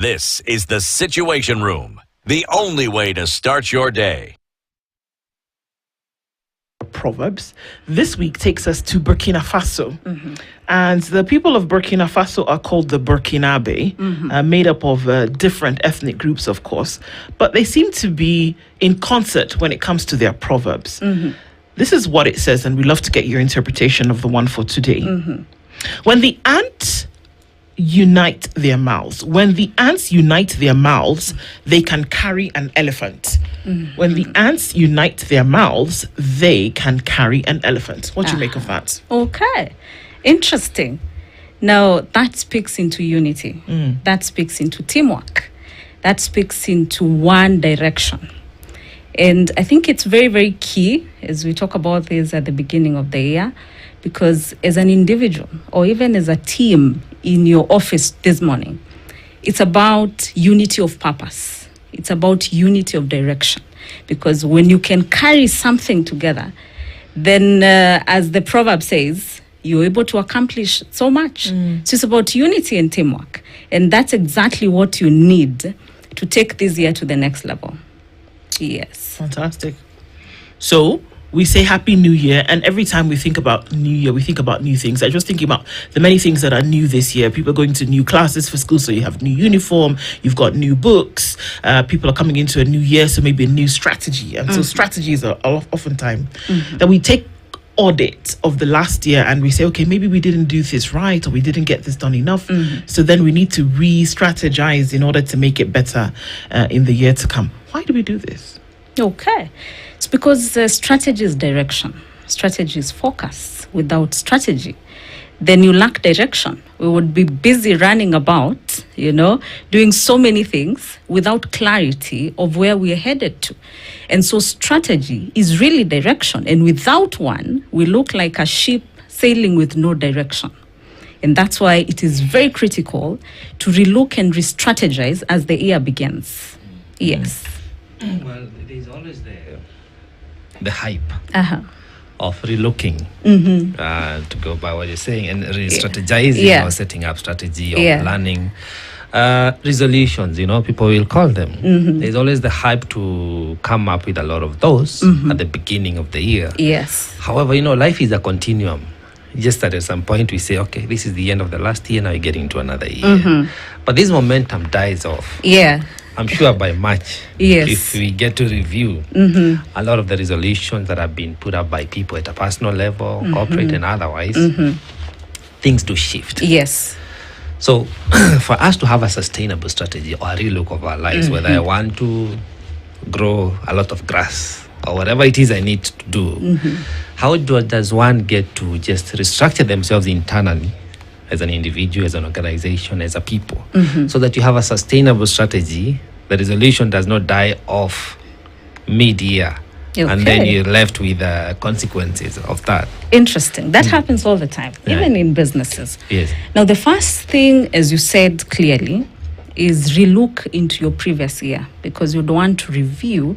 This is the Situation Room, the only way to start your day. Proverbs this week takes us to Burkina Faso. And the people of Burkina Faso are called the Burkinabe, made up of different ethnic groups, of course, but they seem to be in concert when it comes to their proverbs. This is what it says, and we'd love to get your interpretation of the one for today. When the ants unite their mouths, they can carry an elephant. When the ants unite their mouths, they can carry an elephant. What do you make of that? Okay, interesting. Now, that speaks into unity. That speaks into teamwork. That speaks into one direction. And I think it's very, very key as we talk about this at the beginning of the year, because as an individual or even as a team in your office this morning, it's about unity of purpose. It's about unity of direction. Because when you can carry something together, then as the proverb says, you're able to accomplish so much. So it's about unity and teamwork. And that's exactly what you need to take this year to the next level. Yes. Fantastic. So we say Happy New Year, and every time we think about New Year, we think about new things. I was just thinking about the many things that are new this year. People are going to new classes for school, so you have new uniform, you've got new books, people are coming into a new year, so maybe a new strategy. And so strategies are oftentimes that we take audit of the last year and we say, okay, maybe we didn't do this right, or we didn't get this done enough. So then we need to re-strategize in order to make it better in the year to come. Why do we do this? Okay. It's because strategy is direction. Strategy is focus. Without strategy, then you lack direction. We would be busy running about, doing so many things without clarity of where we are headed to. And so strategy is really direction. And without one, we look like a ship sailing with no direction. And that's why it is very critical to relook and re-strategize as the year begins. Yes. Well, it is always the hype of relooking, to go by what you're saying, and re-strategizing or setting up strategy or planning. Resolutions, people will call them. There's always the hype to come up with a lot of those at the beginning of the year. Yes. However, life is a continuum. Just that at some point we say, okay, this is the end of the last year, now we're getting into another year. But this momentum dies off. Yeah. I'm sure by March, if we get to review a lot of the resolutions that have been put up by people at a personal level, corporate and otherwise, things do shift. Yes. So for us to have a sustainable strategy or a relook of our lives, whether I want to grow a lot of grass or whatever it is I need to do, how does one get to just restructure themselves internally as an individual, as an organization, as a people, so that you have a sustainable strategy? The resolution does not die off mid-year, and then you're left with the consequences of that. Interesting. That happens all the time, even in businesses. Yes. Now, the first thing, as you said clearly, is relook into your previous year, because you'd want to review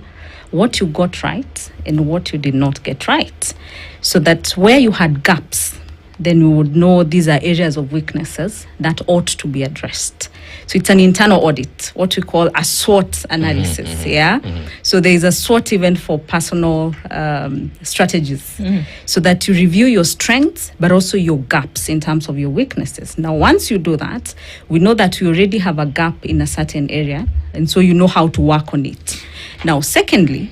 what you got right and what you did not get right, so that where you had gaps, then we would know these are areas of weaknesses that ought to be addressed. So it's an internal audit, what we call a SWOT analysis, So there is a SWOT even for personal strategies, so that you review your strengths, but also your gaps in terms of your weaknesses. Now, once you do that, we know that you already have a gap in a certain area, and so you know how to work on it. Now, secondly,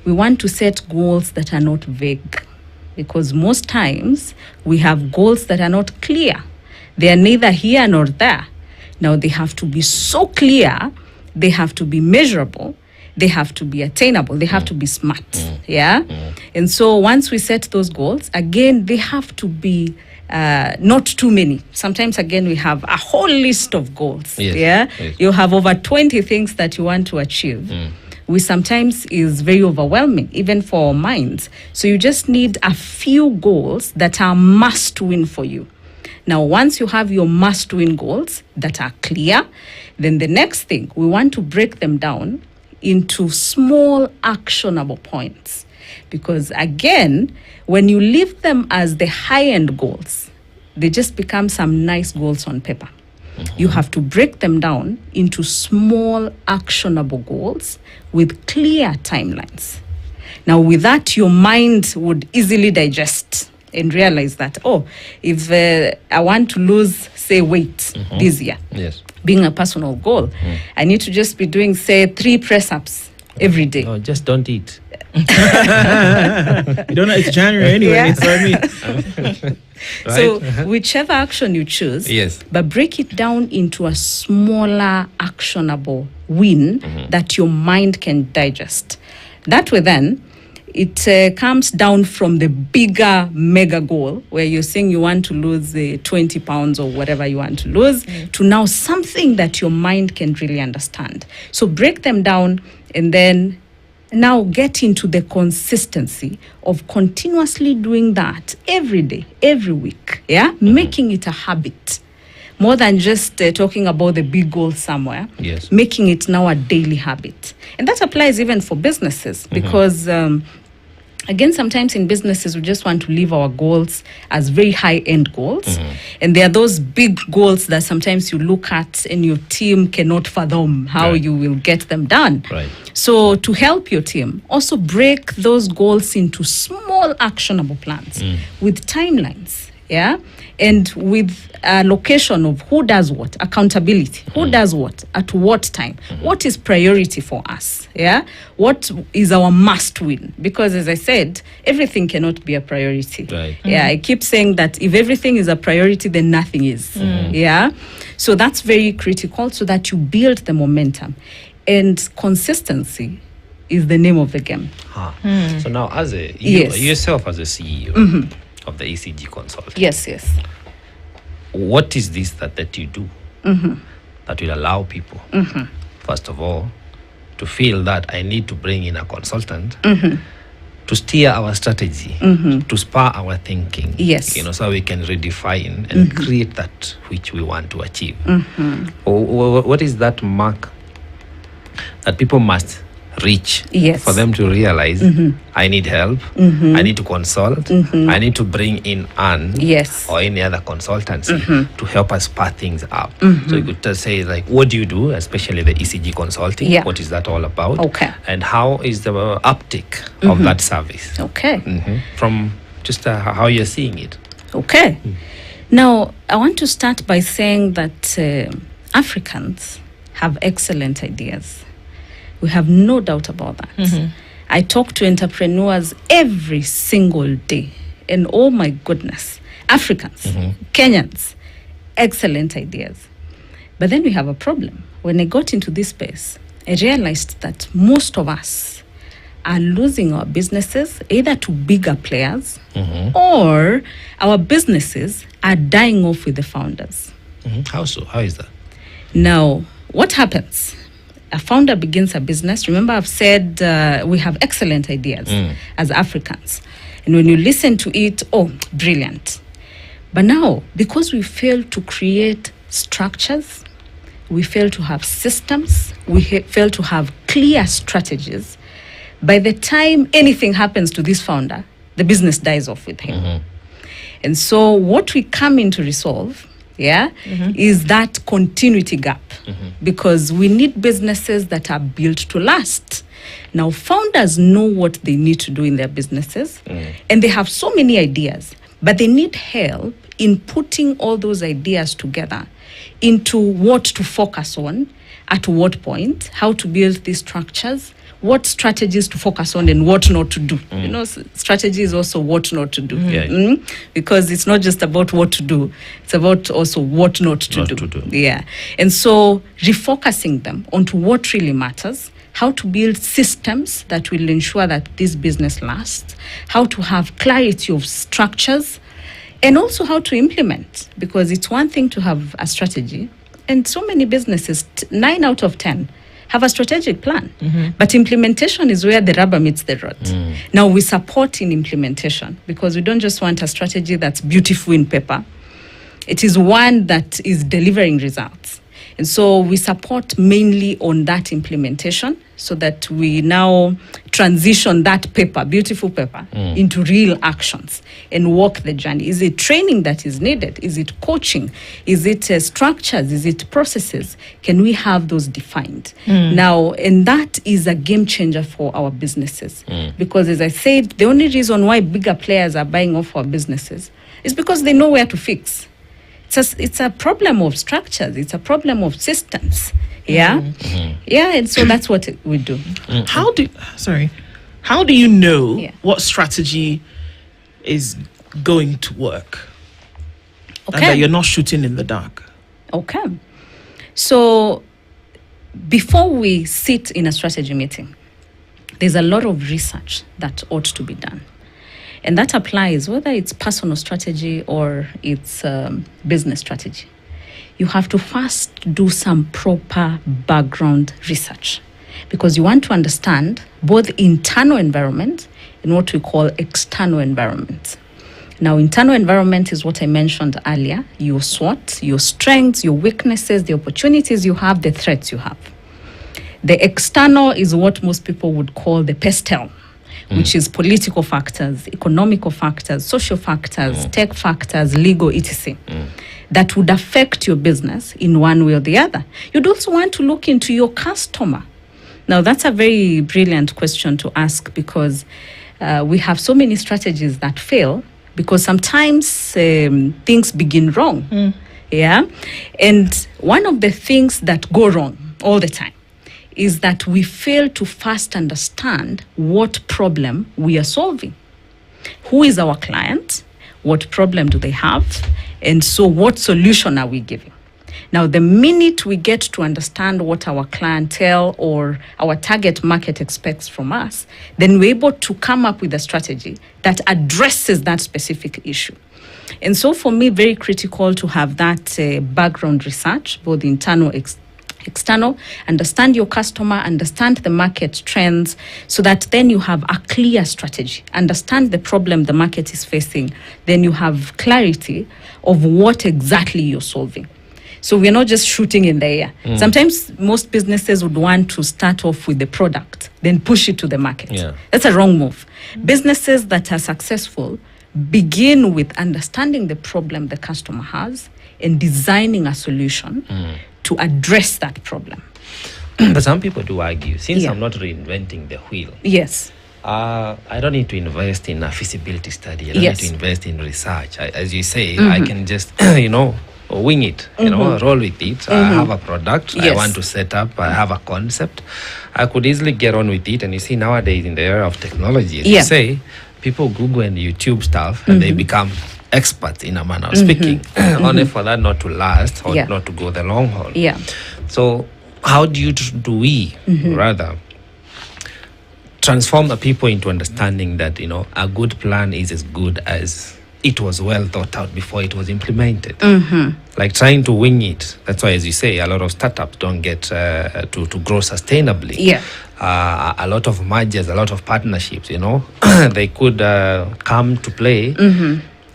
we want to set goals that are not vague, because most times we have goals that are not clear. They are neither here nor there. Now, they have to be so clear, they have to be measurable, they have to be attainable, they have to be smart. And so once we set those goals, again, they have to be not too many. Sometimes, again, we have a whole list of goals. You have over 20 things that you want to achieve. Which sometimes is very overwhelming, even for our minds. So you just need a few goals that are must-win for you. Now, once you have your must-win goals that are clear, then the next thing, we want to break them down into small actionable points. Because again, when you leave them as the high-end goals, they just become some nice goals on paper. You have to break them down into small, actionable goals with clear timelines. Now, with that, your mind would easily digest and realize that, if I want to lose, say, weight this year, Yes. being a personal goal, I need to just be doing, say, 3 press-ups every day. No, just don't eat. You don't know, it's January anyway. Yeah. So I mean, Right? So whichever action you choose, Yes. but break it down into a smaller, actionable win that your mind can digest. That way then, it comes down from the bigger mega goal where you're saying you want to lose 20 pounds or whatever you want to lose to now something that your mind can really understand. So break them down and then now get into the consistency of continuously doing that every day, every week, making it a habit. More than just talking about the big goal somewhere, Yes. making it now a daily habit. And that applies even for businesses because, again, sometimes in businesses, we just want to leave our goals as very high-end goals. And there are those big goals that sometimes you look at and your team cannot fathom how Right. you will get them done. Right. So to help your team, also break those goals into small actionable plans with timelines, and with a location of who does what, accountability, who does what, at what time, what is priority for us, what is our must win, because as I said, everything cannot be a priority. Right. I keep saying that if everything is a priority, then nothing is. So that's very critical so that you build the momentum. And consistency is the name of the game. So now, as Yes. yourself as a CEO of the ECG Consulting, Yes. what is this that you do that will allow people, first of all, to feel that I need to bring in a consultant to steer our strategy, to spur our thinking, Yes. so we can redefine and create that which we want to achieve. What is that mark that people must reach Yes. for them to realize I need help, I need to consult, I need to bring in Anne Yes. or any other consultancy to help us spur things up. So you could just say, like, what do you do, especially the ECG consulting? Yeah. What is that all about? Okay. And how is the uptick of that service? Okay. From just how you're seeing it. Okay. Now, I want to start by saying that Africans have excellent ideas. We have no doubt about that. I talk to entrepreneurs every single day. And oh my goodness, Africans, Kenyans, excellent ideas. But then we have a problem. When I got into this space, I realized that most of us are losing our businesses either to bigger players or our businesses are dying off with the founders. How so? How is that? Now, what happens? A founder begins a business. Remember, I've said we have excellent ideas as Africans. And when you listen to it, brilliant. But now, because we fail to create structures, we fail to have systems, we fail to have clear strategies, by the time anything happens to this founder, the business dies off with him. And so what we come in to resolve is that continuity gap, because we need businesses that are built to last. Now, founders know what they need to do in their businesses, and they have so many ideas, but they need help in putting all those ideas together into what to focus on, at what point, how to build these structures, what strategies to focus on and what not to do. Strategy is also what not to do. Because it's not just about what to do, it's about also what not to do. Yeah. And so refocusing them onto what really matters, how to build systems that will ensure that this business lasts, how to have clarity of structures, and also how to implement. Because it's one thing to have a strategy, and so many businesses, 9 out of 10, have a strategic plan. But implementation is where the rubber meets the road. Now, we support in implementation because we don't just want a strategy that's beautiful in paper. It is one that is delivering results. And so we support mainly on that implementation so that we now transition that paper, beautiful paper, into real actions and walk the journey. Is it training that is needed? Is it coaching? Is it structures? Is it processes? Can we have those defined? Now, and that is a game changer for our businesses. Because as I said, the only reason why bigger players are buying off our businesses is because they know where to fix. It's a problem of structures. It's a problem of systems. Yeah, yeah, and so that's what we do. How do you know Yeah. what strategy is going to work, and Okay. that you're not shooting in the dark? Okay. So before we sit in a strategy meeting, there's a lot of research that ought to be done. And that applies whether it's personal strategy or it's business strategy. You have to first do some proper background research because you want to understand both internal environment and what we call external environment. Now, internal environment is what I mentioned earlier, your SWOT, your strengths, your weaknesses, the opportunities you have, the threats you have. The external is what most people would call the pestle, which is political factors, economical factors, social factors, tech factors, legal, etc. That would affect your business in one way or the other. You'd also want to look into your customer. Now, that's a very brilliant question to ask because we have so many strategies that fail because sometimes things begin wrong. Yeah. And one of the things that go wrong all the time is that we fail to first understand what problem we are solving. Who is our client? What problem do they have? And so what solution are we giving? Now, the minute we get to understand what our clientele or our target market expects from us, then we're able to come up with a strategy that addresses that specific issue. And so for me, very critical to have that background research, both internal, external, understand your customer, understand the market trends, so that then you have a clear strategy, understand the problem the market is facing, then you have clarity of what exactly you're solving. So we're not just shooting in the air. Sometimes most businesses would want to start off with the product, then push it to the market. Yeah. That's a wrong move. Businesses that are successful begin with understanding the problem the customer has and designing a solution to address that problem. But some people do argue, since Yeah. I'm not reinventing the wheel, Yes. I don't need to invest in a feasibility study. I don't Yes. need to invest in research. As you say, I can just, wing it, roll with it. I have a product I Yes. want to set up. I have a concept. I could easily get on with it. And you see, nowadays in the era of technology, as Yeah. you say, people Google and YouTube stuff and they become experts in a manner of speaking, only for that not to last or Yeah. not to go the long haul. Yeah. So how do we rather transform the people into understanding that a good plan is as good as it was well thought out before it was implemented? Like trying to wing it. That's why, as you say, a lot of startups don't get to grow sustainably. Yeah. A lot of mergers, a lot of partnerships, they could come to play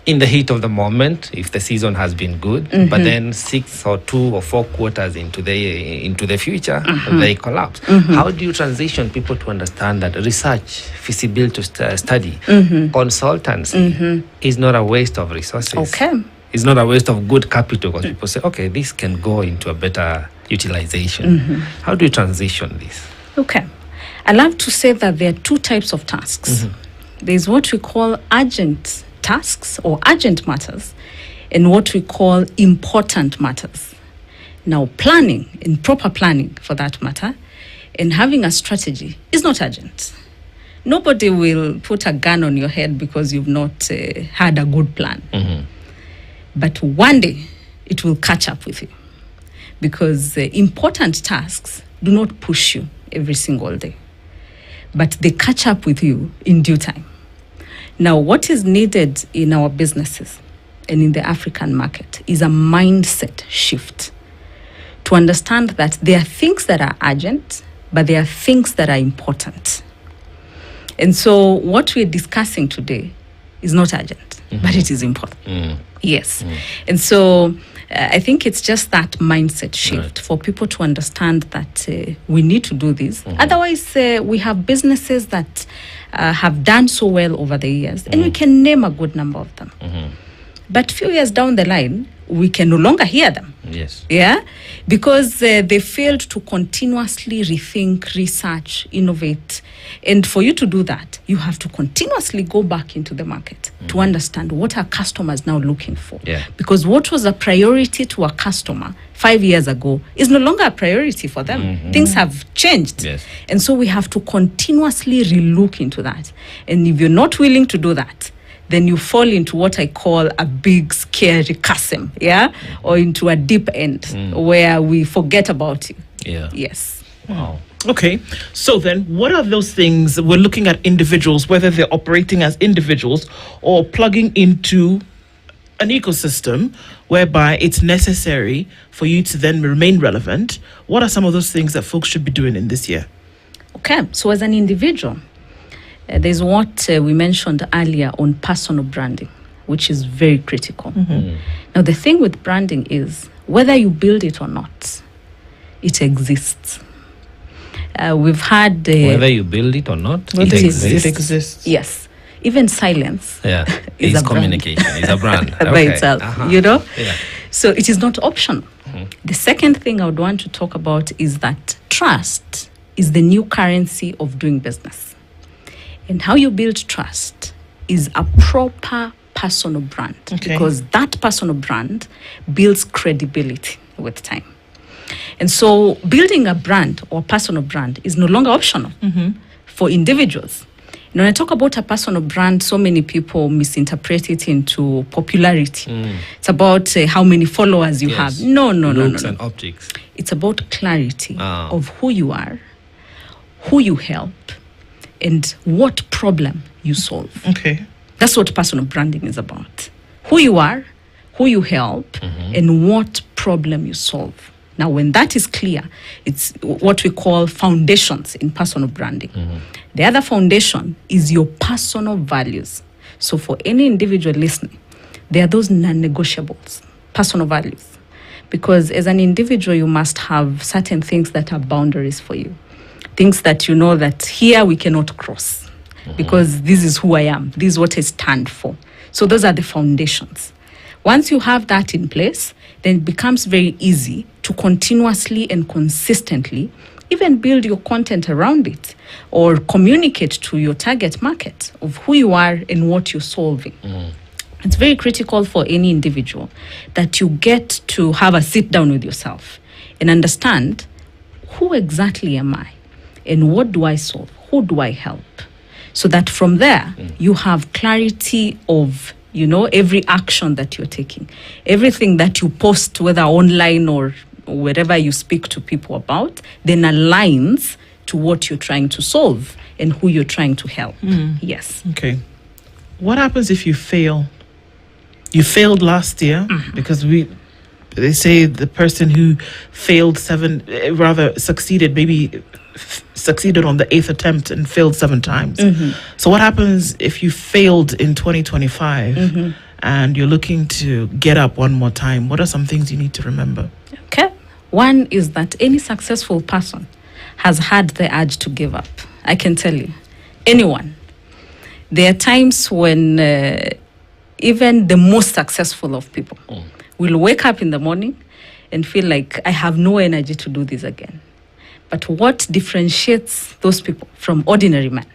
in the heat of the moment if the season has been good, but then 6 or 2 or 4 quarters into the future, they collapse. How do you transition people to understand that research, feasibility study, consultancy is not a waste of resources? Okay. It's not a waste of good capital because people say, okay, this can go into a better utilization. How do you transition this? Okay. I love to say that there are 2 types of tasks. There's what we call urgent tasks or urgent matters and what we call important matters. Now, planning, and proper planning for that matter, and having a strategy is not urgent. Nobody will put a gun on your head because you've not had a good plan. But one day, it will catch up with you because important tasks do not push you every single day, but they catch up with you in due time. Now, what is needed in our businesses and in the African market is a mindset shift to understand that there are things that are urgent, but there are things that are important. And so what we're discussing today is not urgent, but it is important. Yes. And so I think it's just that mindset shift for people to understand that we need to do this. Otherwise, we have businesses that have done so well over the years, and we can name a good number of them. But few years down the line, we can no longer hear them. Yes. Yeah, because they failed to continuously rethink, research, innovate. And for you to do that, you have to continuously go back into the market to understand what are customers now looking for. Yeah. Because what was a priority to a customer 5 years ago is no longer a priority for them. Things have changed. Yes. And so we have to continuously relook into that. And if you're not willing to do that, then you fall into what I call a big, scary chasm, or into a deep end where we forget about you. Yeah. Yes. Wow. Okay, so then what are those things? We're looking at individuals, whether they're operating as individuals or plugging into an ecosystem whereby it's necessary for you to then remain relevant. What are some of those things that folks should be doing in this year? Okay, so as an individual, there's what we mentioned earlier on personal branding, which is very critical. Now, the thing with branding is whether you build it or not, it exists. We've had... whether you build it or not, It It exists. Yes. Even silence Yeah. is It's a brand. communication. It's a brand. by Okay. itself, Uh-huh. you know? Yeah. So it is not optional. The second thing I would want to talk about is that trust is the new currency of doing business. And how you build trust is a proper personal brand, Okay. because that personal brand builds credibility with time. And so building a brand or personal brand is no longer optional for individuals. You know, when I talk about a personal brand, so many people misinterpret it into popularity. It's about how many followers you Yes. have. No. Looks and optics. It's about clarity Ah. of who you are, who you help, and what problem you solve. Okay. That's what personal branding is about. Who you are, who you help, and what problem you solve. Now, when that is clear, it's what we call foundations in personal branding. The other foundation is your personal values. So for any individual listening, there are those non-negotiables, personal values. Because as an individual, you must have certain things that are boundaries for you. Things that you know that here we cannot cross. Because this is who I am. This is what I stand for. So those are the foundations. Once you have that in place, then it becomes very easy to continuously and consistently even build your content around it or communicate to your target market of who you are and what you're solving. It's very critical for any individual that you get to have a sit down with yourself and understand, who exactly am I and what do I solve? Who do I help? So that from there, you have clarity of, you know, every action that you're taking, everything that you post, whether online or wherever you speak to people about, then aligns to what you're trying to solve and who you're trying to help. Yes. Okay. What happens if you fail? You failed last year because they say the person who failed succeeded, maybe succeeded on the 8th attempt and failed 7 times. So what happens if you failed in 2025 and you're looking to get up one more time? What are some things you need to remember? Okay. One is that any successful person has had the urge to give up. I can tell you. Anyone. There are times when even the most successful of people will wake up in the morning and feel like, I have no energy to do this again. But what differentiates those people from ordinary men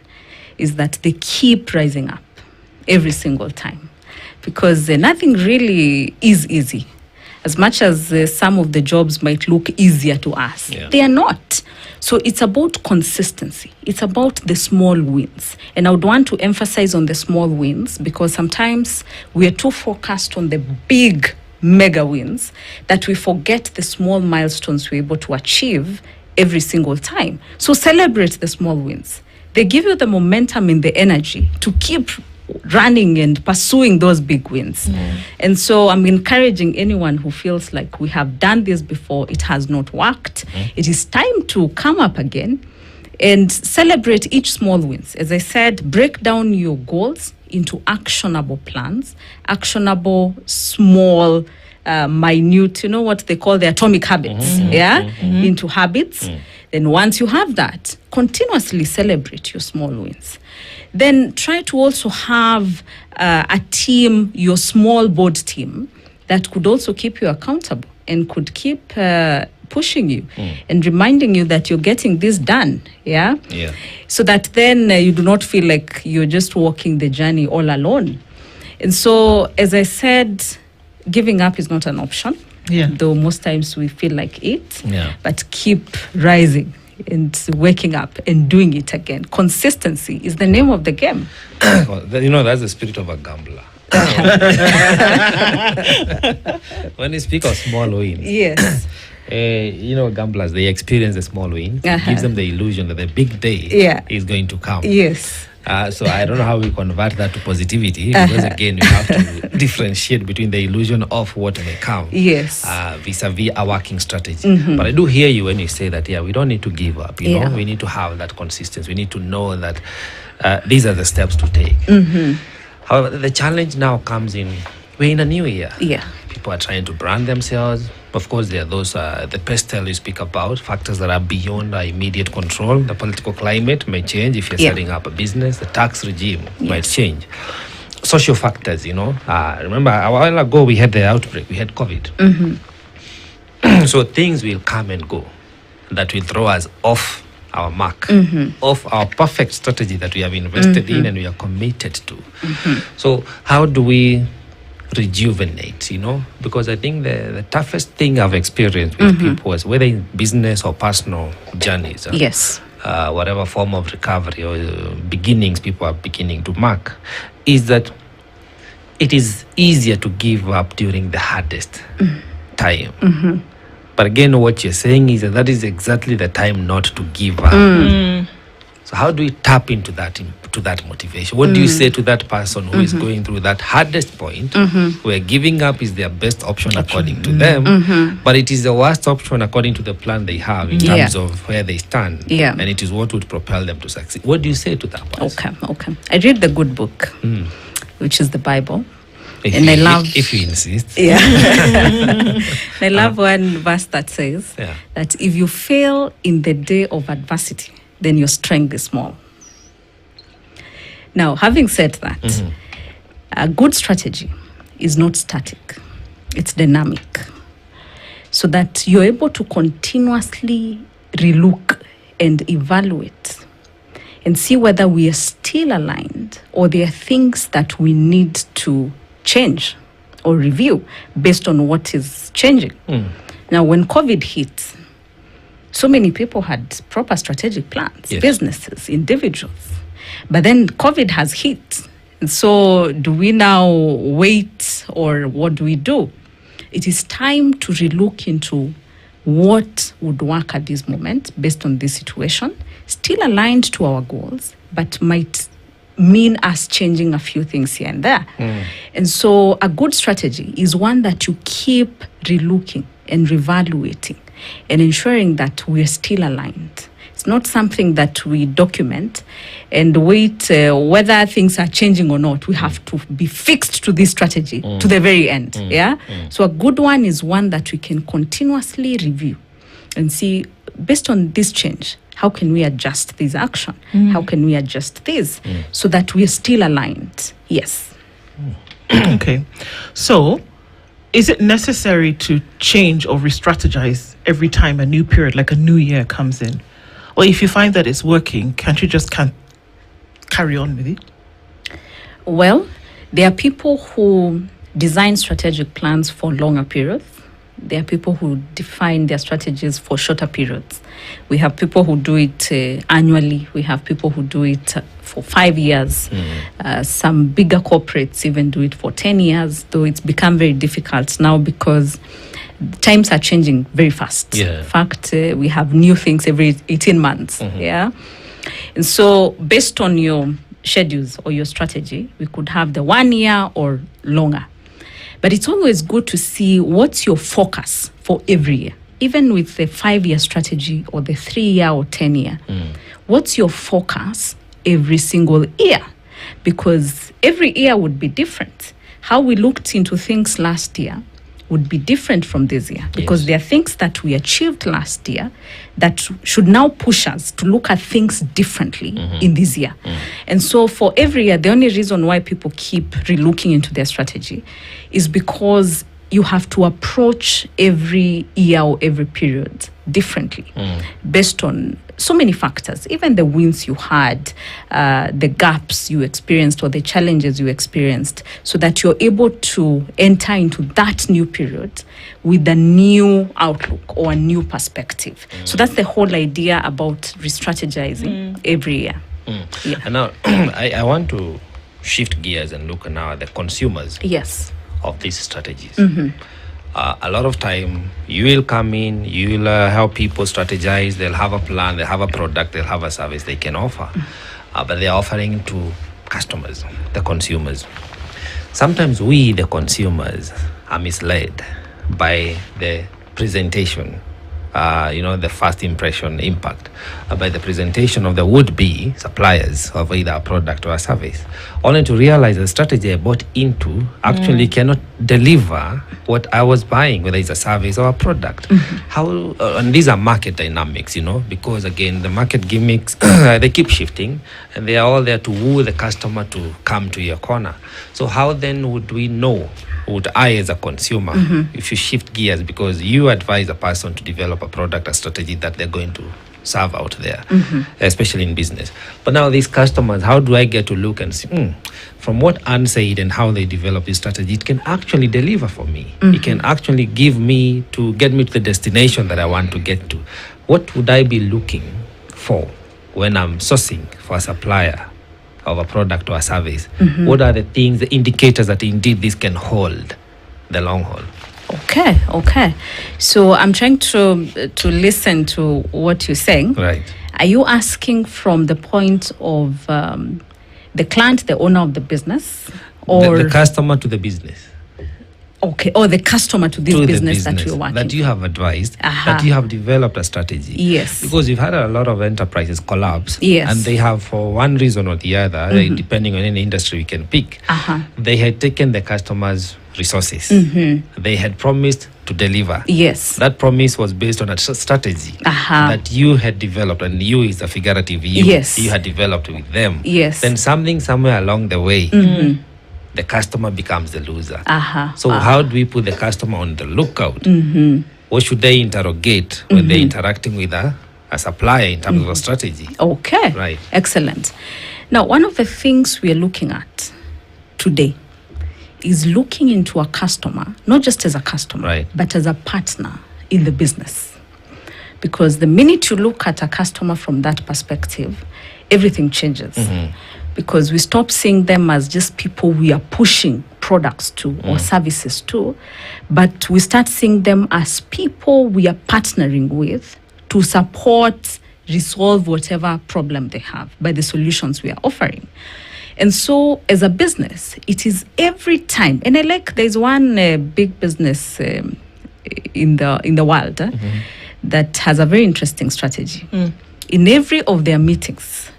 is that they keep rising up every single time. Because nothing really is easy. As much as some of the jobs might look easier to us, they are not. So it's about consistency. It's about the small wins. And I would want to emphasize on the small wins because sometimes we are too focused on the big mega wins that we forget the small milestones we're able to achieve every single time. So celebrate the small wins. They give you the momentum and the energy to keep running and pursuing those big wins. And so I'm encouraging anyone who feels like we have done this before, it has not worked. It is time to come up again and celebrate each small wins. As I said, break down your goals into actionable plans, actionable small minute, what they call the atomic habits, into habits. Then once you have that, continuously celebrate your small wins. Then try to also have a team, your small board team, that could also keep you accountable and could keep pushing you and reminding you that you're getting this done, so that then you do not feel like you're just walking the journey all alone. And so, as I said, giving up is not an option, though most times we feel like it, but keep rising and waking up and doing it again. Consistency is the name of the game. Well, that's the spirit of a gambler. When you speak of small wins, Yes. Gamblers, they experience a small win. It gives them the illusion that the big day is going to come. Yes. So I don't know how we convert that to positivity, because again, we have to differentiate between the illusion of what may come, Yes. vis-a-vis a working strategy. But I do hear you when you say that, we don't need to give up. You know, we need to have that consistency. We need to know that these are the steps to take. However, the challenge now comes in, we're in a new year. People are trying to brand themselves. Of course, there are those, the pestle you speak about, factors that are beyond our immediate control. The political climate may change if you're setting up a business. The tax regime might change. Social factors, remember a while ago we had the outbreak, we had COVID. So things will come and go that will throw us off our mark, off our perfect strategy that we have invested in and we are committed to. So how do we rejuvenate, because I think the toughest thing I've experienced with people is, whether in business or personal journeys, whatever form of recovery or beginnings people are beginning to mark, is that it is easier to give up during the hardest time. But again, what you're saying is that is exactly the time not to give up. So how do we tap into that motivation? What do you say to that person who is going through that hardest point, where giving up is their best option according to them, but it is the worst option according to the plan they have in terms of where they stand, and it is what would propel them to succeed? What do you say to that person? Okay. I read the good book, which is the Bible. And I love, if you insist. I love one verse that says that if you fail in the day of adversity, then your strength is small. Now, having said that, a good strategy is not static, it's dynamic, so that you're able to continuously relook and evaluate and see whether we are still aligned or there are things that we need to change or review based on what is changing. Now, when COVID hit, so many people had proper strategic plans, businesses, individuals. But then COVID has hit. And so do we now wait, or what do we do? It is time to relook into what would work at this moment based on this situation, still aligned to our goals, but might mean us changing a few things here and there. And so a good strategy is one that you keep relooking and reevaluating and ensuring that we're still aligned. It's not something that we document and wait whether things are changing or not. We have to be fixed to this strategy to the very end. So a good one is one that we can continuously review and see, based on this change, how can we adjust this action? How can we adjust this so that we are still aligned? Yes. Okay. So, is it necessary to change or re-strategize every time a new period, like a new year, comes in? Or if you find that it's working, can't you just carry on with it? Well, there are people who design strategic plans for longer periods. There are people who define their strategies for shorter periods. We have people who do it annually. We have people who do it for 5 years. Some bigger corporates even do it for 10 years, though it's become very difficult now because times are changing very fast. In fact, we have new things every 18 months. And so based on your schedules or your strategy, we could have the 1 year or longer. But it's always good to see what's your focus for every year, even with the 5-year strategy or the 3-year or 10-year. What's your focus every single year? Because every year would be different. How we looked into things last year would be different from this year, because Yes. there are things that we achieved last year that should now push us to look at things differently in this year. And so for every year, the only reason why people keep relooking into their strategy is because you have to approach every year or every period differently based on so many factors, even the wins you had, the gaps you experienced or the challenges you experienced, so that you're able to enter into that new period with a new outlook or a new perspective. So that's the whole idea about re-strategizing every year. Yeah. And now I want to shift gears and look now at the consumers Yes. of these strategies. A lot of time you will come in, you will help people strategize. They'll have a plan, they'll have a product, they'll have a service they can offer, but they're offering to customers, the consumers. Sometimes we, the consumers, are misled by the presentation, the first impression impact, by the presentation of the would-be suppliers of either a product or a service, only to realize the strategy I bought into actually cannot deliver what I was buying, whether it's a service or a product. How and these are market dynamics, because again, the market gimmicks, they keep shifting, and they are all there to woo the customer to come to your corner. So how then would we know, would I as a consumer, if you shift gears, because you advise a person to develop a product, a strategy that they're going to serve out there, especially in business. But now these customers, how do I get to look and see, from what Anne said and how they develop this strategy, it can actually deliver for me. It can actually get me to the destination that I want to get to. What would I be looking for when I'm sourcing for a supplier of a product or a service? What are the things, the indicators that indeed this can hold the long haul? Okay. So I'm trying to listen to what you're saying. Right. Are you asking from the point of the client, the owner of the business, or The customer to the business. okay, or the customer to this To the business that you're working that you have advised, Aha. that you have developed a strategy. Yes. Because you've had a lot of enterprises collapse. Yes. And they have, for one reason or the other, depending on any industry we can pick, they had taken the customer's resources. They had promised to deliver. Yes. That promise was based on a strategy that you had developed, and you is a figurative you. Yes. You had developed with them. Yes. Then something somewhere along the way, the customer becomes the loser. So how do we put the customer on the lookout? What should they interrogate when they're interacting with a supplier in terms of a strategy? Okay. Right. Excellent. Now, one of the things we are looking at today is looking into a customer, not just as a customer, Right. but as a partner in the business. Because the minute you look at a customer from that perspective, everything changes. Because we stop seeing them as just people we are pushing products to or services to, but we start seeing them as people we are partnering with to support, resolve whatever problem they have by the solutions we are offering. And so as a business, it is every time, and there's one big business in the world that has a very interesting strategy. In every of their meetings,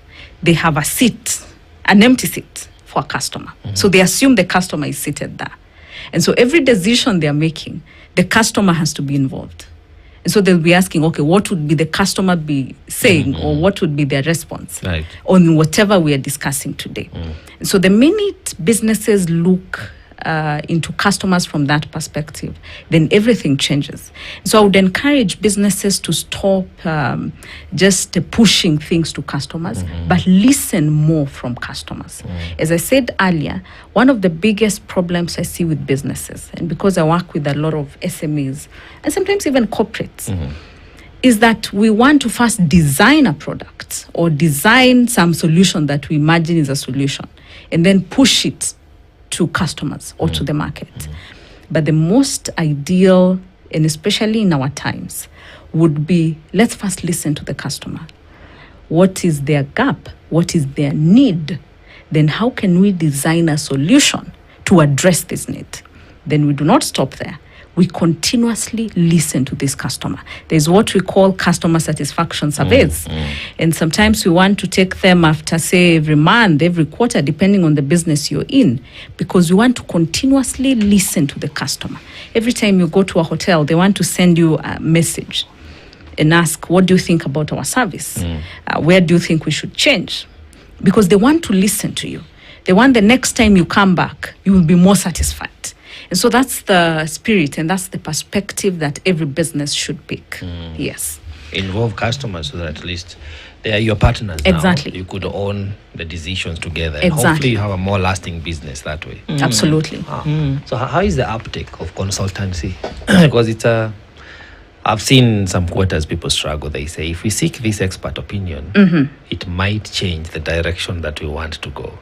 they have a seat, an empty seat for a customer. So they assume the customer is seated there. And so every decision they're making, the customer has to be involved. And so they'll be asking, okay, what would be the customer be saying, or what would be their response Right. on whatever we are discussing today. And so the minute businesses look into customers from that perspective, then everything changes. So I would encourage businesses to stop just pushing things to customers, but listen more from customers. As I said earlier, one of the biggest problems I see with businesses, and because I work with a lot of SMEs and sometimes even corporates, is that we want to first design a product or design some solution that we imagine is a solution and then push it to customers or to the market. But the most ideal, and especially in our times, would be, let's first listen to the customer. What is their gap? What is their need? Then how can we design a solution to address this need? Then we do not stop there. we continuously listen to this customer. There's what we call customer satisfaction surveys. And sometimes we want to take them after, say, every month, every quarter, depending on the business you're in, because we want to continuously listen to the customer. Every time you go to a hotel, they want to send you a message and ask, what do you think about our service? Where do you think we should change? Because they want to listen to you. They want the next time you come back, you will be more satisfied. And so that's the spirit and that's the perspective that every business should pick. Yes. Involve customers so that at least they are your partners now. Exactly. You could own the decisions together. And Exactly. hopefully you have a more lasting business that way. Absolutely. So how is the uptake of consultancy? Because it's I've seen some quarters people struggle. They say, if we seek this expert opinion, it might change the direction that we want to go.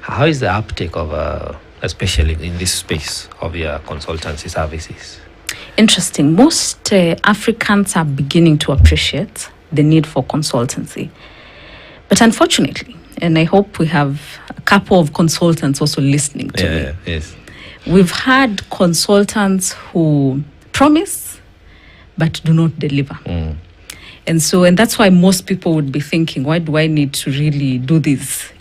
How is the uptake of, especially in this space of your consultancy services? Interesting. Most Africans are beginning to appreciate the need for consultancy. But unfortunately, and I hope we have a couple of consultants also listening to me. Yes. We've had consultants who promise but do not deliver. And that's why most people would be thinking, why do I need to really do this?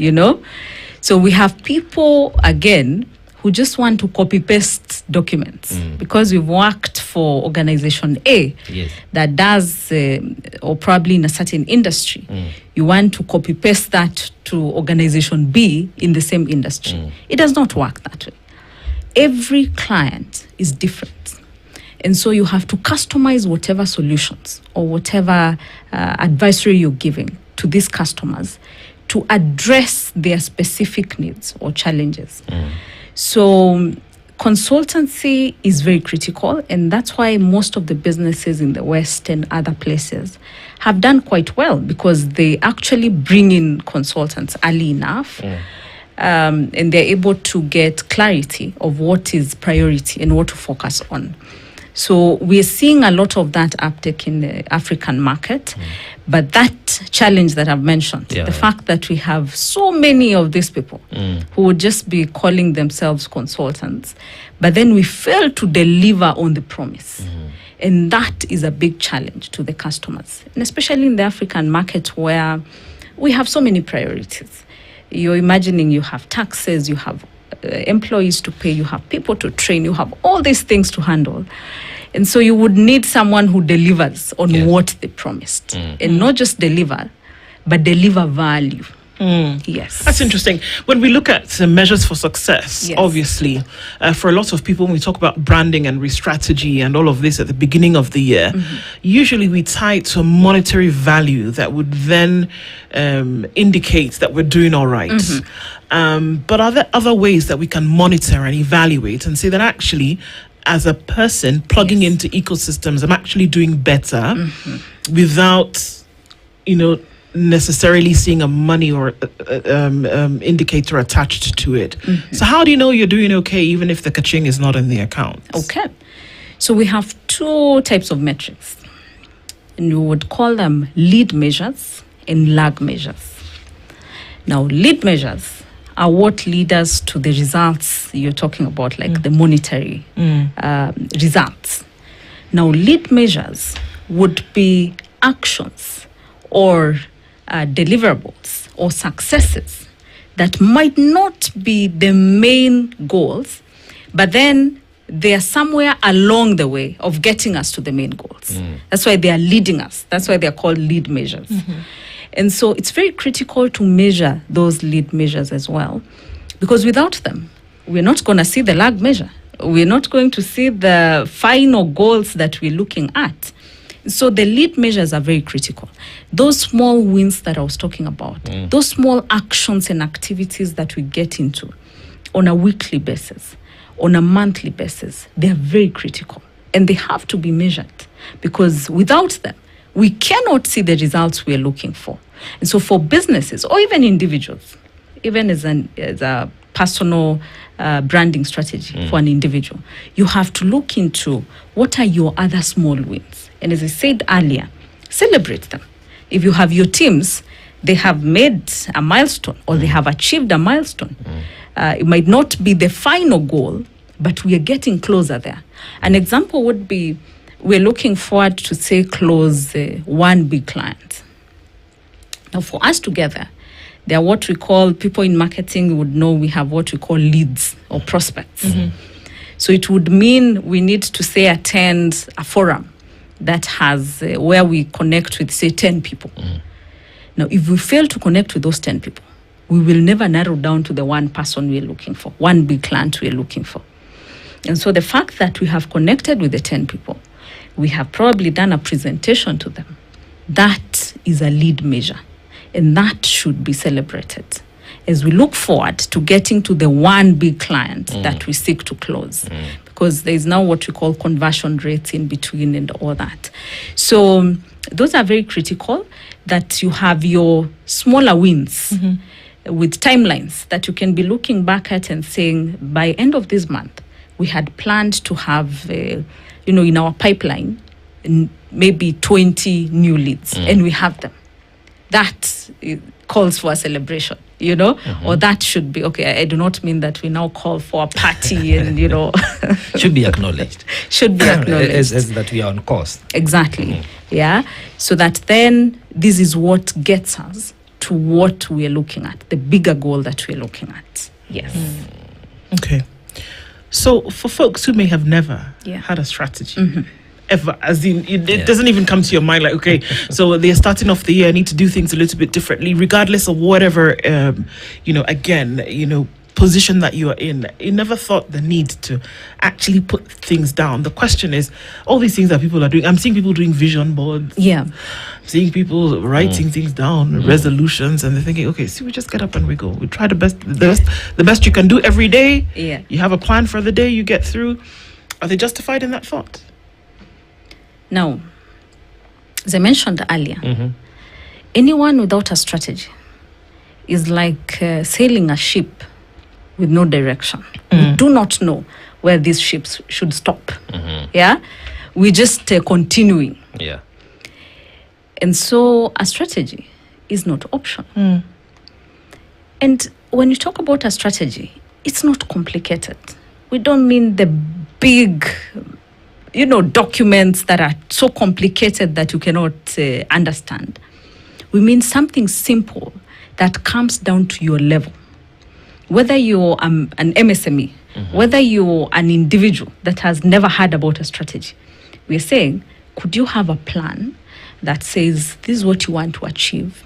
So we have people, again, who just want to copy paste documents because we've worked for organization A that does, or probably in a certain industry. You want to copy paste that to organization B in the same industry. It does not work that way. Every client is different. And so you have to customize whatever solutions or whatever advisory you're giving to these customers to address their specific needs or challenges. So consultancy is very critical, and that's why most of the businesses in the West and other places have done quite well, because they actually bring in consultants early enough. And they're able to get clarity of what is priority and what to focus on. So we're seeing a lot of that uptake in the African market. But that challenge that I've mentioned, the fact that we have so many of these people who would just be calling themselves consultants, but then we fail to deliver on the promise. And that is a big challenge to the customers, and especially in the African market where we have so many priorities. You're imagining you have taxes, you have employees to pay, you have people to train, you have all these things to handle. And so you would need someone who delivers on what they promised. And not just deliver, but deliver value. Yes. That's interesting. When we look at the measures for success, obviously, for a lot of people, when we talk about branding and re-strategy and all of this at the beginning of the year, usually we tie it to a monetary value that would then indicate that we're doing all right. But are there other ways that we can monitor and evaluate and say that actually, as a person plugging into ecosystems, I'm actually doing better without, necessarily seeing a money or indicator attached to it. So how do you know you're doing okay even if the kaching is not in the account? Okay. So we have two types of metrics. And you would call them lead measures and lag measures. Now, lead measures are what lead us to the results you're talking about, like the monetary results. Now, lead measures would be actions or deliverables or successes that might not be the main goals, but then they are somewhere along the way of getting us to the main goals. That's why they are leading us. That's why they are called lead measures. And so it's very critical to measure those lead measures as well, because without them, we're not going to see the lag measure. We're not going to see the final goals that we're looking at. So the lead measures are very critical. Those small wins that I was talking about, those small actions and activities that we get into on a weekly basis, on a monthly basis, they are very critical. And they have to be measured, because without them, we cannot see the results we are looking for. And so for businesses or even individuals, even as a personal branding strategy for an individual, you have to look into what are your other small wins. And as I said earlier, celebrate them. If you have your teams, they have made a milestone or they have achieved a milestone. It might not be the final goal, but we are getting closer there. An example would be, we're looking forward to, say, close one big client. Now, for us together, there are what we call, people in marketing would know, we have what we call leads or prospects. So it would mean we need to, say, attend a forum that has where we connect with, say, 10 people. Now, if we fail to connect with those 10 people, we will never narrow down to the one person we're looking for, one big client we're looking for. And so the fact that we have connected with the 10 people, we have probably done a presentation to them, that is a lead measure. And that should be celebrated as we look forward to getting to the one big client that we seek to close. Because there is now what we call conversion rates in between and all that. So those are very critical, that you have your smaller wins with timelines that you can be looking back at and saying, by end of this month, we had planned to have, in our pipeline, maybe 20 new leads, and we have them. That calls for a celebration, or that should be, okay, I do not mean that we now call for a party and, Should be acknowledged. Should be acknowledged. As that we are on course. Exactly. Yeah. So that then this is what gets us to what we are looking at, the bigger goal that we're looking at. Yes. Okay. So for folks who may have never Yeah. had a strategy, ever, as in it doesn't even come to your mind like, okay, so they're starting off the year, I need to do things a little bit differently, regardless of whatever, position that you are in. You never thought the need to actually put things down. The question is, all these things that people are doing, I'm seeing people doing vision boards. Yeah. Seeing people writing things down, resolutions, and they're thinking, okay, see, we just get up and we go. We try the best you can do every day. Yeah. You have a plan for the day you get through. Are they justified in that thought? Now, as I mentioned earlier, anyone without a strategy is like sailing a ship with no direction. We do not know where these ships should stop. Yeah, we're just continuing. Yeah. And so a strategy is not optional. And when you talk about a strategy, it's not complicated. We don't mean the big, documents that are so complicated that you cannot understand. We mean something simple that comes down to your level. Whether you're an MSME, whether you're an individual that has never heard about a strategy, we're saying, could you have a plan that says, this is what you want to achieve,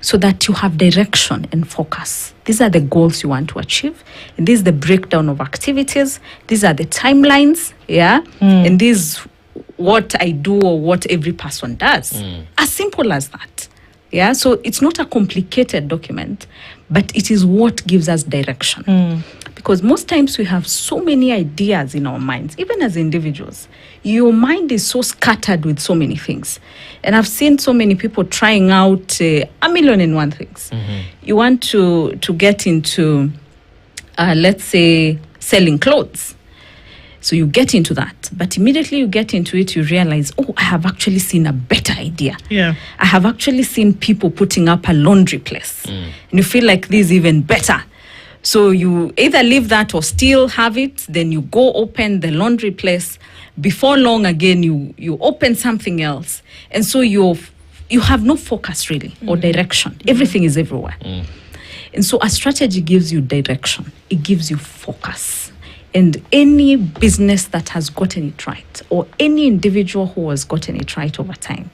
so that you have direction and focus. These are the goals you want to achieve. And this is the breakdown of activities. These are the timelines, and this is what I do or what every person does. As simple as that. Yeah, so it's not a complicated document, but it is what gives us direction. Because most times we have so many ideas in our minds, even as individuals. Your mind is so scattered with so many things. And I've seen so many people trying out a million and one things. You want to get into, let's say, selling clothes. So you get into that, but immediately you get into it, you realize, oh, I have actually seen a better idea. Yeah. I have actually seen people putting up a laundry place. And you feel like this is even better. So you either leave that or still have it, then you go open the laundry place. Before long again, you open something else. And so you have no focus really or direction. Everything is everywhere. And so a strategy gives you direction. It gives you focus. And any business that has gotten it right, or any individual who has gotten it right over time,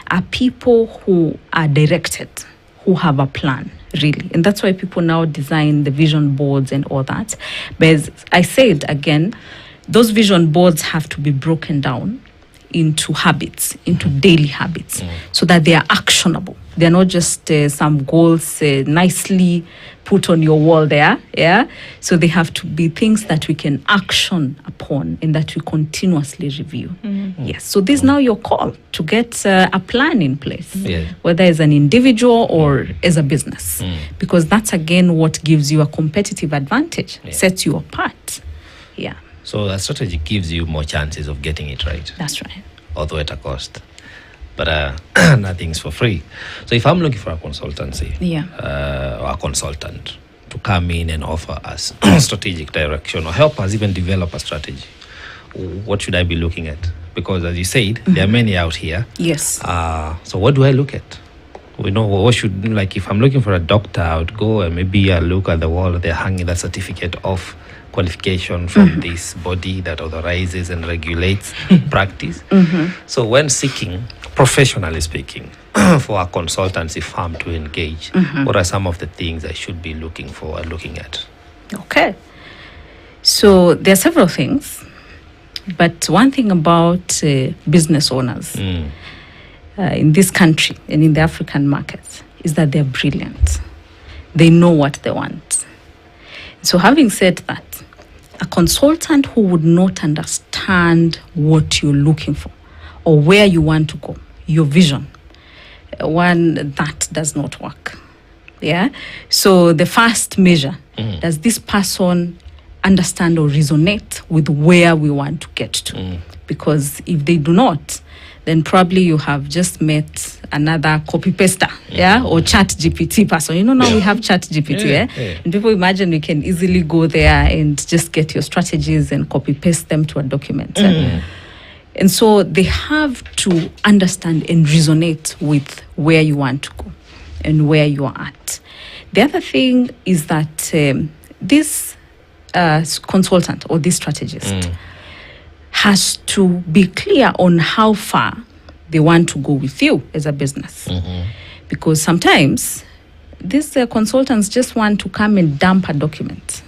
are people who are directed, who have a plan, really. And that's why people now design the vision boards and all that. But as I said again, those vision boards have to be broken down into habits, into daily habits, so that they are actionable. They're not just some goals nicely put on your wall there, So they have to be things that we can action upon and that we continuously review. Yes, so this is now your call to get a plan in place, whether as an individual or as a business, because that's again what gives you a competitive advantage, sets you apart. Yeah. So a strategy gives you more chances of getting it right. That's right. Although at a cost. But nothing's for free. So if I'm looking for a consultancy, or a consultant, to come in and offer us strategic direction or help us even develop a strategy, what should I be looking at? Because as you said, there are many out here. Yes. So what do I look at? We know what should, like if I'm looking for a doctor, I would go and maybe I look at the wall, they're hanging that certificate of qualification from this body that authorizes and regulates practice. So when seeking, professionally speaking, for a consultancy firm to engage, what are some of the things I should be looking for and looking at? Okay. So there are several things, but one thing about business owners in this country and in the African markets is that they're brilliant. They know what they want. So having said that, a consultant who would not understand what you're looking for or where you want to go, your vision, one that does not work. Yeah. So the first measure, does this person understand or resonate with where we want to get to? Because if they do not, then probably you have just met another copy paster, or chat GPT person. You know, now we have chat GPT, and people imagine we can easily go there and just get your strategies and copy paste them to a document. And so they have to understand and resonate with where you want to go and where you are at. The other thing is that this consultant or this strategist has to be clear on how far they want to go with you as a business. Because sometimes these consultants just want to come and dump a document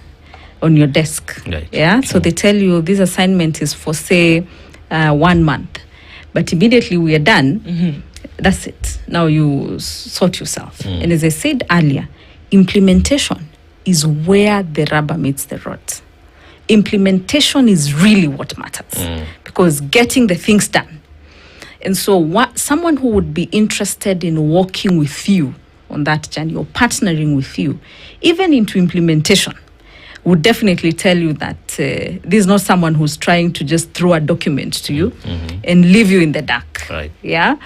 on your desk. Right. So they tell you this assignment is for, say, 1 month. But immediately we are done, that's it. Now you sort yourself. And as I said earlier, implementation is where the rubber meets the road. Implementation is really what matters, because getting the things done. And so someone who would be interested in working with you on that journey or partnering with you, even into implementation, would definitely tell you that this is not someone who's trying to just throw a document to you and leave you in the dark. Right. Yeah.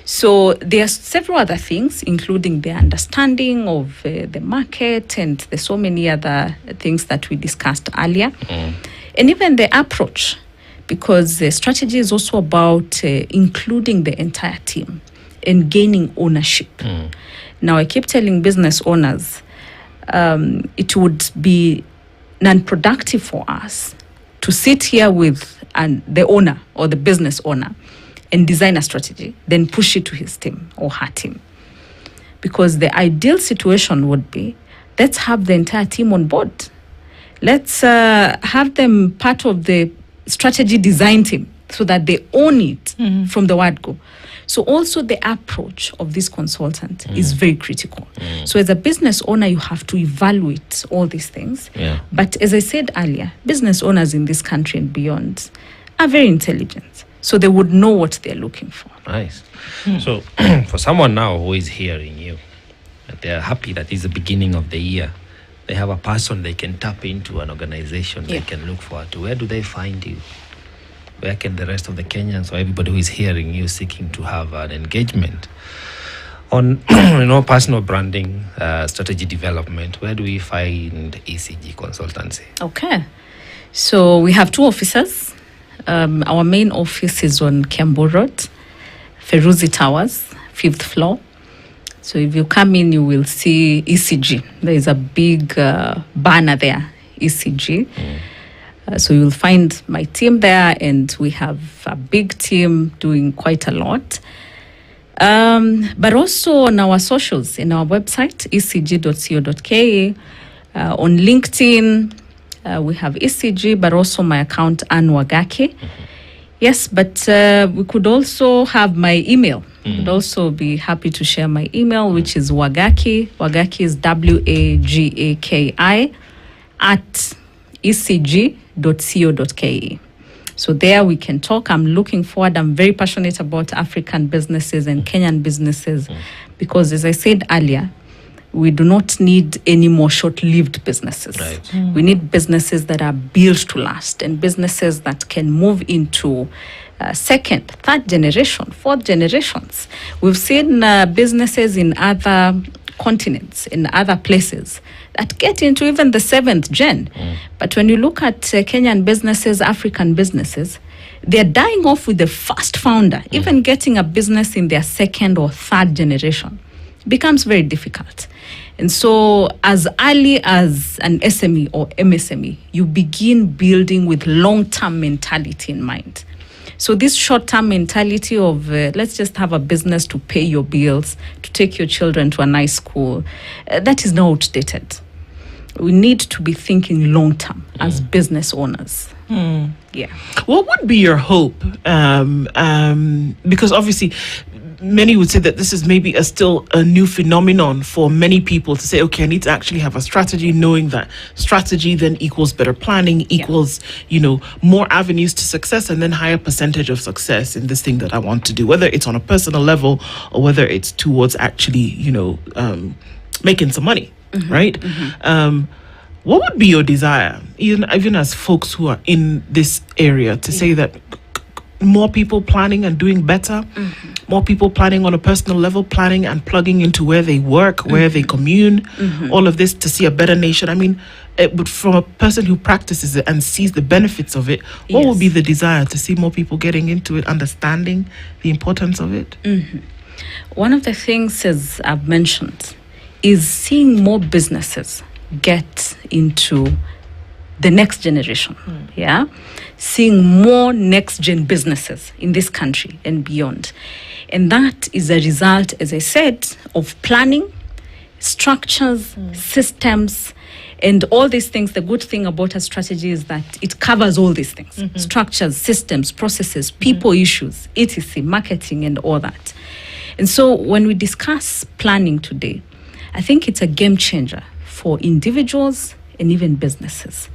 So there are several other things, including the understanding of the market, and there's so many other things that we discussed earlier. And even the approach, because the strategy is also about including the entire team and gaining ownership. Now, I keep telling business owners, it would be non-productive for us to sit here with the owner or the business owner and design a strategy, then push it to his team or her team. Because the ideal situation would be, let's have the entire team on board. Let's have them part of the strategy design team so that they own it from the word go. So also the approach of this consultant is very critical. So as a business owner, you have to evaluate all these things. But as I said earlier, business owners in this country and beyond are very intelligent. So they would know what they're looking for. Nice. So for someone now who is hearing you, they're happy that it's the beginning of the year, they have a person they can tap into, an organization they can look forward to. Where do they find you? Where can the rest of the Kenyans or everybody who is hearing you seeking to have an engagement on personal branding, strategy development, where do we find ECG consultancy? Okay. So we have 2 offices. Our main office is on Kiambu Road, Feruzi Towers, 5th floor. So if you come in, you will see ECG. There is a big banner there, ECG. So you'll find my team there, and we have a big team doing quite a lot. But also on our socials, in our website, ecg.co.ke, on LinkedIn, we have ECG, but also my account, Ann Wagaki. Yes, but we could also have my email. Would also be happy to share my email, which is Wagaki. Wagaki is WAGAKI at ecg.co.ke. So there we can talk. I'm looking forward. I'm very passionate about African businesses and Kenyan businesses because, as I said earlier, we do not need any more short-lived businesses. Right. We need businesses that are built to last, and businesses that can move into second, third generation, fourth generations. We've seen businesses in other continents, in other places, that get into even the 7th gen. But when you look at Kenyan businesses, African businesses, they're dying off with the first founder. Even getting a business in their 2nd or 3rd generation becomes very difficult. And so as early as an SME or MSME, you begin building with long-term mentality in mind. So this short-term mentality of let's just have a business to pay your bills, to take your children to a nice school, that is now outdated. We need to be thinking long-term as business owners. Yeah. What would be your hope? Because obviously, many would say that this is maybe still a new phenomenon for many people to say, okay, I need to actually have a strategy, knowing that strategy then equals better planning, equals, more avenues to success, and then higher percentage of success in this thing that I want to do, whether it's on a personal level or whether it's towards actually, making some money, right? What would be your desire, even as folks who are in this area, to say that more people planning and doing better, more people planning on a personal level, planning and plugging into where they work, where they commune, all of this to see a better nation? I mean, but from a person who practices it and sees the benefits of it, what would be the desire to see more people getting into it, understanding the importance of it? One of the things, as I've mentioned, is seeing more businesses get into the next generation. Seeing more next gen businesses in this country and beyond. And that is a result, as I said, of planning, structures, systems, and all these things. The good thing about a strategy is that it covers all these things: structures, systems, processes, people issues, etc., marketing, and all that. And so when we discuss planning today, I think it's a game changer for individuals and even businesses.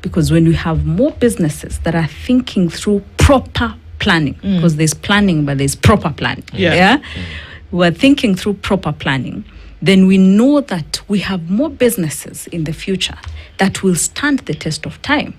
Because when we have more businesses that are thinking through proper planning, because there's planning, but there's proper planning. We're thinking through proper planning, then we know that we have more businesses in the future that will stand the test of time.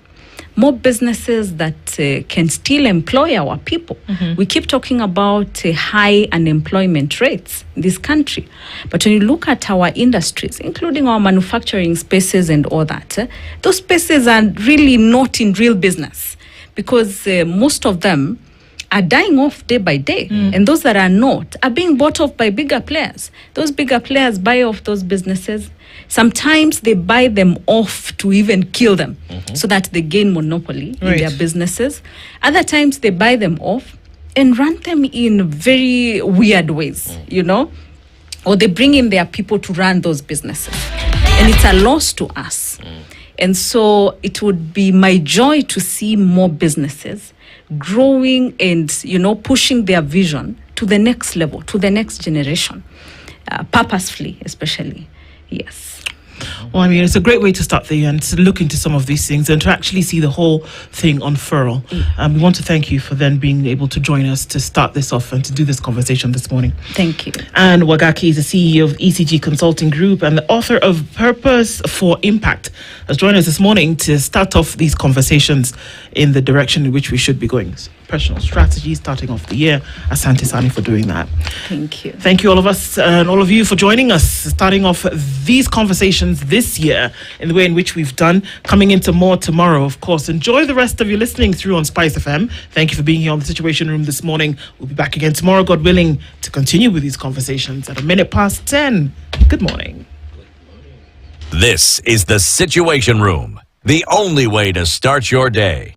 More businesses that can still employ our people. We keep talking about high unemployment rates in this country. But when you look at our industries, including our manufacturing spaces and all that, those spaces are really not in real business, because most of them are dying off day by day. And those that are not are being bought off by bigger players. Those bigger players buy off those businesses. Sometimes they buy them off to even kill them so that they gain monopoly in their businesses. Other times they buy them off and run them in very weird ways, or they bring in their people to run those businesses. And it's a loss to us. And so it would be my joy to see more businesses growing and, pushing their vision to the next level, to the next generation, purposefully, especially. Yes. Well, I mean, it's a great way to start the year and to look into some of these things and to actually see the whole thing unfurl. We want to thank you for then being able to join us to start this off and to do this conversation this morning. Thank you. And Wagaki is the CEO of ECG Consulting Group and the author of Purpose for Impact, has joined us this morning to start off these conversations in the direction in which we should be going. Professional strategy, starting off the year. Asante Sani for doing that. Thank you. Thank you, all of us and all of you, for joining us, starting off these conversations this year in the way in which we've done, coming into more tomorrow, of course. Enjoy the rest of your listening through on Spice FM. Thank you for being here on the Situation Room this morning. We'll be back again tomorrow, God willing, to continue with these conversations at 10:01. Good morning. This is the Situation Room, the only way to start your day.